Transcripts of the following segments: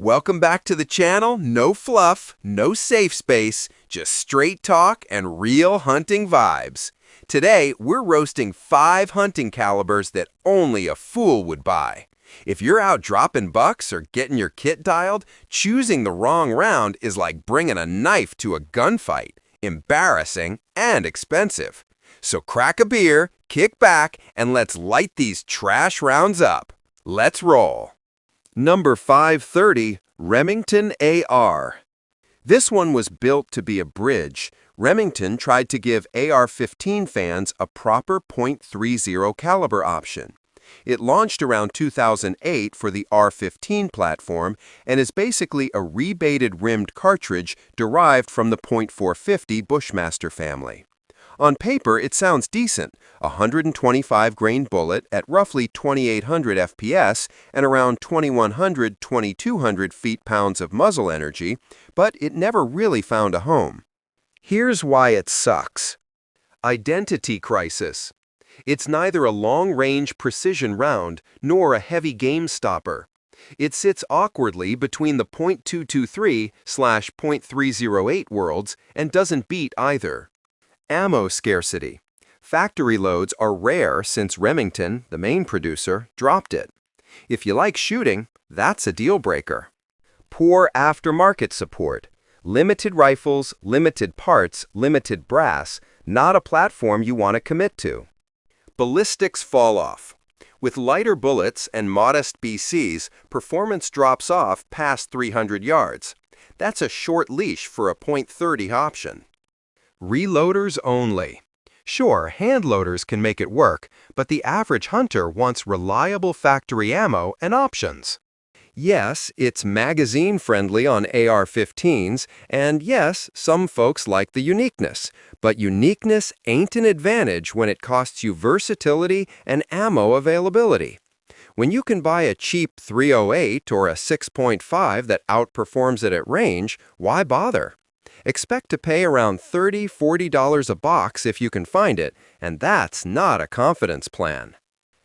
Welcome back to the channel. No fluff, no safe space, just straight talk and real hunting vibes. Today, we're roasting 5 hunting calibers that only a fool would buy. If you're out dropping bucks or getting your kit dialed, choosing the wrong round is like bringing a knife to a gunfight. Embarrassing and expensive. So crack a beer, kick back, and let's light these trash rounds up. Let's roll. Number 530, Remington AR. This one was built to be a bridge. Remington tried to give AR-15 fans a proper .30 caliber option. It launched around 2008 for the R15 platform and is basically a rebated rimmed cartridge derived from the .450 Bushmaster family. On paper, it sounds decent, a 125 grain bullet at roughly 2800 FPS and around 2100-2200 feet-pounds of muzzle energy, but it never really found a home. Here's why it sucks. Identity crisis. It's neither a long-range precision round nor a heavy game stopper. It sits awkwardly between the .223/.308 worlds and doesn't beat either. Ammo scarcity. Factory loads are rare since Remington, the main producer, dropped it. If you like shooting, that's a deal breaker. Poor aftermarket support. Limited rifles, limited parts, limited brass, not a platform you want to commit to. Ballistics fall off. With lighter bullets and modest BCs, performance drops off past 300 yards. That's a short leash for a .30 option. Reloaders only. Sure, hand loaders can make it work, but the average hunter wants reliable factory ammo and options. Yes, it's magazine-friendly on AR-15s, and yes, some folks like the uniqueness, but uniqueness ain't an advantage when it costs you versatility and ammo availability. When you can buy a cheap .308 or a 6.5 that outperforms it at range, why bother? Expect to pay around $30–40 a box if you can find it, and that's not a confidence plan.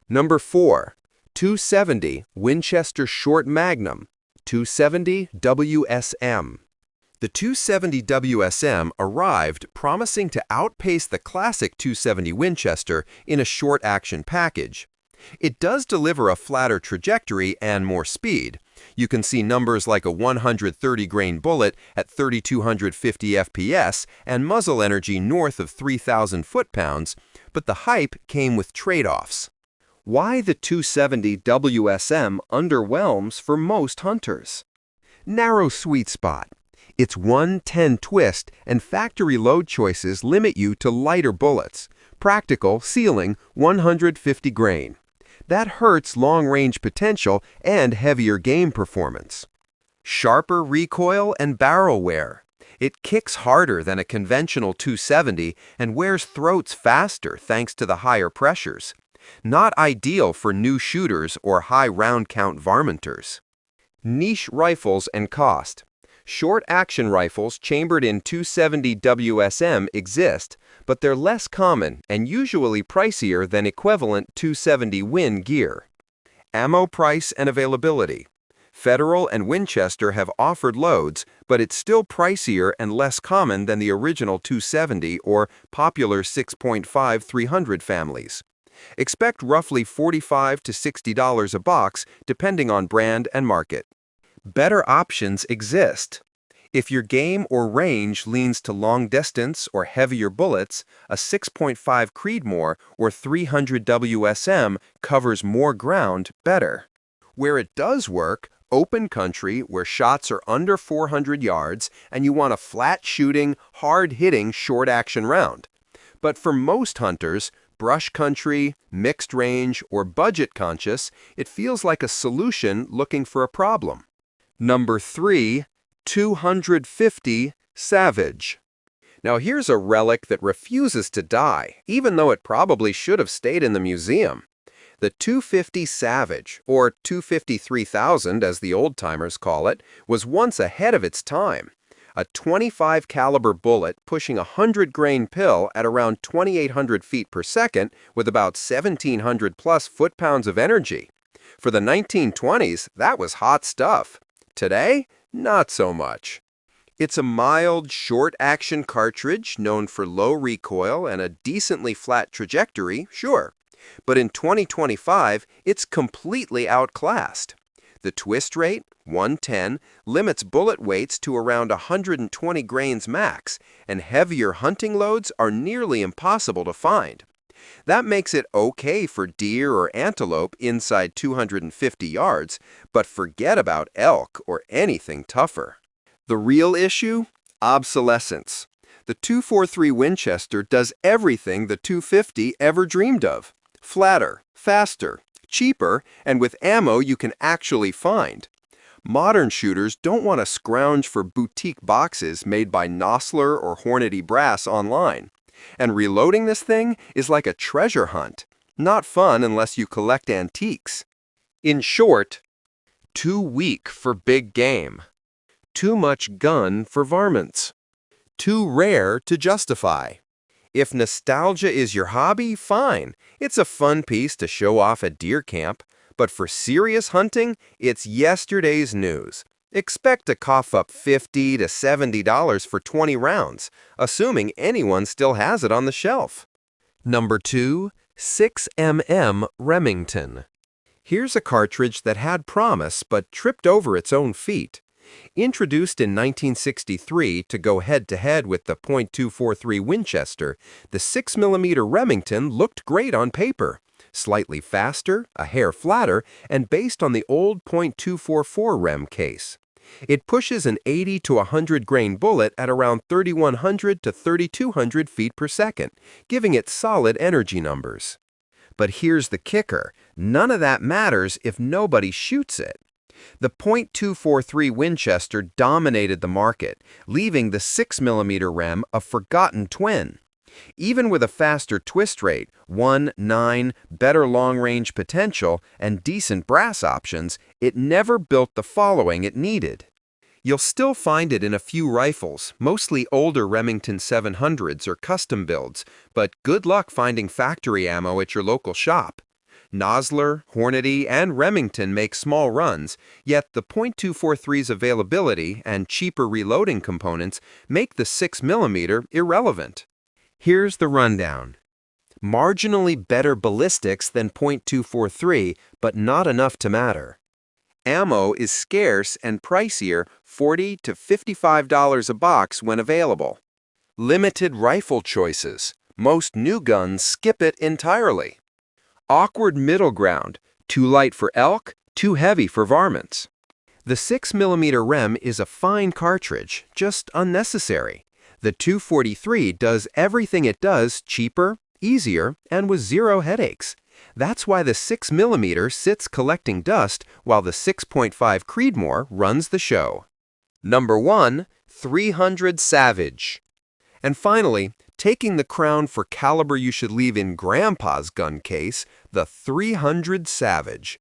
Number 4. 270 Winchester Short Magnum, 270 WSM. The 270 WSM arrived promising to outpace the classic 270 Winchester in a short-action package. It does deliver a flatter trajectory and more speed. You can see numbers like a 130 grain bullet at 3250 FPS and muzzle energy north of 3000 foot-pounds, but the hype came with trade-offs. Why the 270 WSM underwhelms for most hunters? Narrow sweet spot. Its 110 twist and factory load choices limit you to lighter bullets. Practical ceiling 150 grain. That hurts long-range potential and heavier game performance. Sharper recoil and barrel wear. It kicks harder than a conventional 270 and wears throats faster thanks to the higher pressures. Not ideal for new shooters or high round count varminters. Niche rifles and cost. Short-action rifles chambered in 270 WSM exist, but they're less common and usually pricier than equivalent 270 Win gear. Ammo price and availability. Federal and Winchester have offered loads, but it's still pricier and less common than the original 270 or popular 6.5 300 families. Expect roughly $45 to $60 a box, depending on brand and market. Better options exist. If your game or range leans to long distance or heavier bullets, a 6.5 Creedmoor or 300 WSM covers more ground better. Where it does work, open country where shots are under 400 yards and you want a flat-shooting, hard-hitting short-action round. But for most hunters, brush country, mixed range, or budget-conscious, it feels like a solution looking for a problem. Number 3. 250 Savage. Now here's a relic that refuses to die, even though it probably should have stayed in the museum. The 250 Savage, or 250-3000 as the old-timers call it, was once ahead of its time. A 25 caliber bullet pushing a 100 grain pill at around 2800 feet per second with about 1700 plus foot-pounds of energy. For the 1920s, that was hot stuff. Today, not so much. It's a mild, short-action cartridge known for low recoil and a decently flat trajectory, sure. But in 2025, it's completely outclassed. The twist rate, 110, limits bullet weights to around 120 grains max, and heavier hunting loads are nearly impossible to find. That makes it okay for deer or antelope inside 250 yards, but forget about elk or anything tougher. The real issue? Obsolescence. The 243 Winchester does everything the 250 ever dreamed of. Flatter, faster, cheaper, and with ammo you can actually find. Modern shooters don't want to scrounge for boutique boxes made by Nosler or Hornady Brass online. And reloading this thing is like a treasure hunt. Not fun unless you collect antiques. In short, too weak for big game. Too much gun for varmints. Too rare to justify. If nostalgia is your hobby, fine. It's a fun piece to show off at deer camp. But for serious hunting, it's yesterday's news. Expect to cough up $50 to $70 for 20 rounds, assuming anyone still has it on the shelf. Number 2. 6mm Remington. Here's a cartridge that had promise but tripped over its own feet. Introduced in 1963 to go head-to-head with the .243 Winchester, the 6mm Remington looked great on paper. Slightly faster, a hair flatter, and based on the old .244 Rem case. It pushes an 80 to 100 grain bullet at around 3,100 to 3,200 feet per second, giving it solid energy numbers. But here's the kicker. None of that matters if nobody shoots it. The .243 Winchester dominated the market, leaving the 6mm Rem a forgotten twin. Even with a faster twist rate, 1.9, better long-range potential, and decent brass options, it never built the following it needed. You'll still find it in a few rifles, mostly older Remington 700s or custom builds, but good luck finding factory ammo at your local shop. Nosler, Hornady, and Remington make small runs, yet the .243's availability and cheaper reloading components make the 6mm irrelevant. Here's the rundown. Marginally better ballistics than .243, but not enough to matter. Ammo is scarce and pricier, $40 to $55 a box when available. Limited rifle choices. Most new guns skip it entirely. Awkward middle ground, too light for elk, too heavy for varmints. The 6mm Rem is a fine cartridge, just unnecessary. The 243 does everything it does cheaper, easier, and with zero headaches. That's why the 6mm sits collecting dust while the 6.5 Creedmoor runs the show. Number 1. 300 Savage. And finally, taking the crown for caliber you should leave in Grandpa's gun case, the 300 Savage.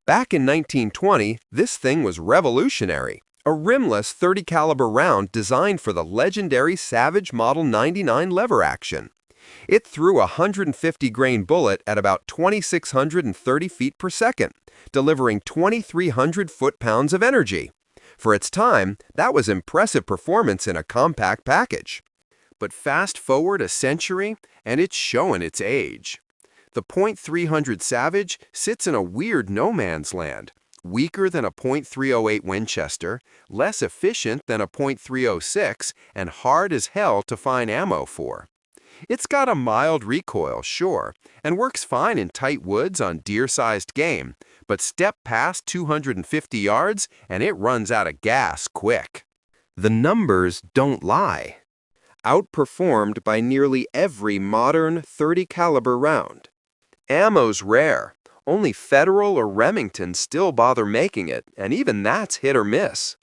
Back in 1920, this thing was revolutionary. A rimless 30 caliber round designed for the legendary Savage Model 99 lever action. It threw a 150 grain bullet at about 2,630 feet per second, delivering 2,300 foot-pounds of energy. For its time, that was impressive performance in a compact package. But fast forward a century, and it's showing its age. The .300 Savage sits in a weird no-man's land. Weaker than a .308 Winchester, less efficient than a .306, and hard as hell to find ammo for. It's got a mild recoil, sure, and works fine in tight woods on deer-sized game, but step past 250 yards and it runs out of gas quick. The numbers don't lie. Outperformed by nearly every modern 30 caliber round. Ammo's rare. Only Federal or Remington still bother making it, and even that's hit or miss.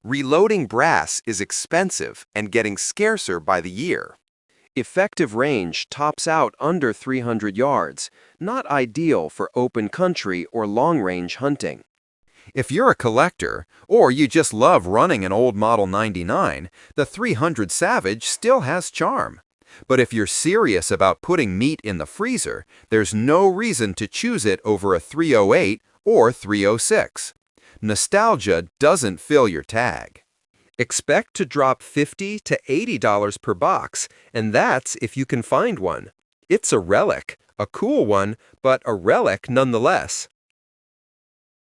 Reloading brass is expensive and getting scarcer by the year. Effective range tops out under 300 yards, not ideal for open country or long-range hunting. If you're a collector, or you just love running an old Model 99, the 300 Savage still has charm. But if you're serious about putting meat in the freezer, there's no reason to choose it over a 308 or 306. Nostalgia doesn't fill your tag. Expect to drop $50 to $80 per box, and that's if you can find one. It's a relic, a cool one, but a relic nonetheless.